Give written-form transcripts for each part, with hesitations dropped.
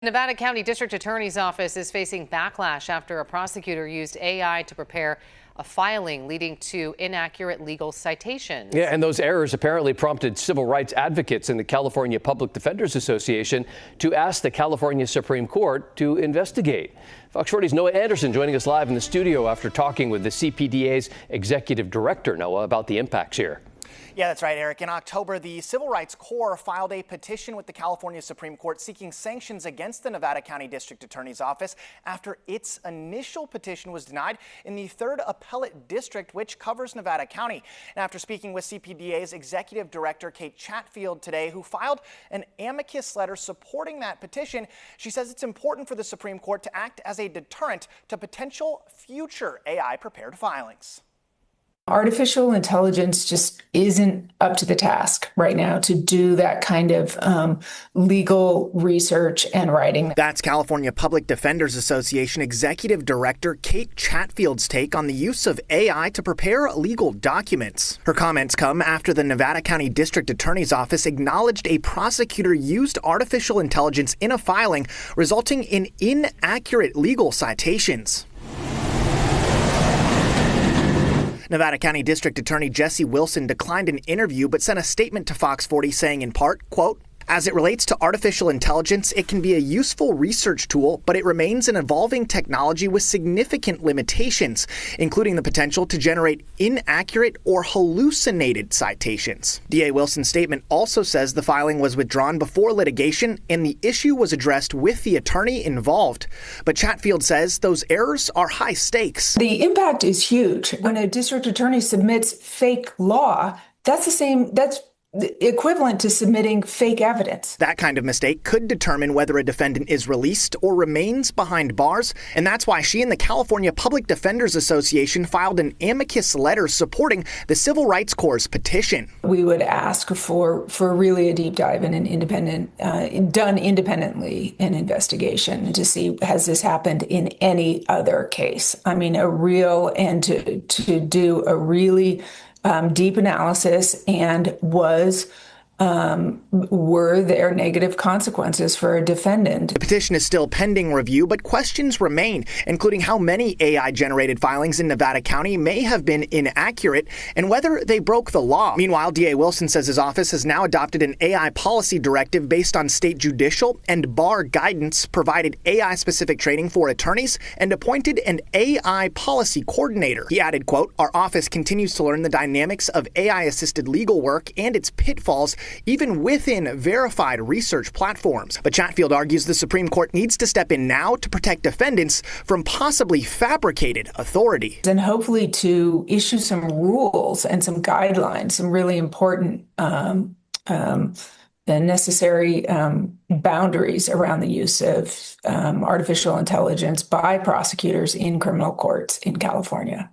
Nevada County District Attorney's Office is facing backlash after a prosecutor used AI to prepare a filing leading to inaccurate legal citations. Yeah, and those errors apparently prompted civil rights advocates in the California Public Defenders Association to ask the California Supreme Court to investigate. Fox 40's Noah Anderson joining us live in the studio after talking with the CPDA's executive director, Noah, about the impacts here. Yeah, that's right, Eric. In October, the Civil Rights Corps filed a petition with the California Supreme Court seeking sanctions against the Nevada County District Attorney's Office after its initial petition was denied in the 3rd Appellate District, which covers Nevada County. And after speaking with CPDA's executive director, Kate Chatfield, today, who filed an amicus letter supporting that petition, she says it's important for the Supreme Court to act as a deterrent to potential future AI-prepared filings. Artificial intelligence just isn't up to the task right now to do that kind of legal research and writing. That's California Public Defenders Association Executive Director Kate Chatfield's take on the use of AI to prepare legal documents. Her comments come after the Nevada County District Attorney's Office acknowledged a prosecutor used artificial intelligence in a filing, resulting in inaccurate legal citations. Nevada County District Attorney Jesse Wilson declined an interview but sent a statement to Fox 40 saying in part, quote, "As it relates to artificial intelligence, it can be a useful research tool, but it remains an evolving technology with significant limitations, including the potential to generate inaccurate or hallucinated citations." DA Wilson's statement also says the filing was withdrawn before litigation and the issue was addressed with the attorney involved. But Chatfield says those errors are high stakes. The impact is huge. When a district attorney submits fake law, that's equivalent to submitting fake evidence. That kind of mistake could determine whether a defendant is released or remains behind bars, and that's why she and the California Public Defenders Association filed an amicus letter supporting the Civil Rights Corps' petition. We would ask for really a deep dive in an independent, done independently, an investigation to see, has this happened in any other case? I mean, to do a really deep analysis, and were there negative consequences for a defendant? The petition is still pending review, but questions remain, including how many AI-generated filings in Nevada County may have been inaccurate and whether they broke the law. Meanwhile, DA Wilson says his office has now adopted an AI policy directive based on state judicial and bar guidance, provided AI-specific training for attorneys, and appointed an AI policy coordinator. He added, quote, "Our office continues to learn the dynamics of AI-assisted legal work and its pitfalls, even within verified research platforms." But Chatfield argues the Supreme Court needs to step in now to protect defendants from possibly fabricated authority. And hopefully to issue some rules and some guidelines, some really important necessary boundaries around the use of artificial intelligence by prosecutors in criminal courts in California.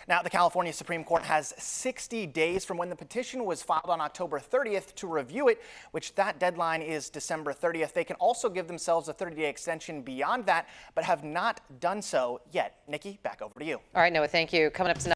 Now, the California Supreme Court has 60 days from when the petition was filed on October 30th to review it, which that deadline is December 30th. They can also give themselves a 30-day extension beyond that, but have not done so yet. Nikki, back over to you. All right, Noah, thank you. Coming up tonight.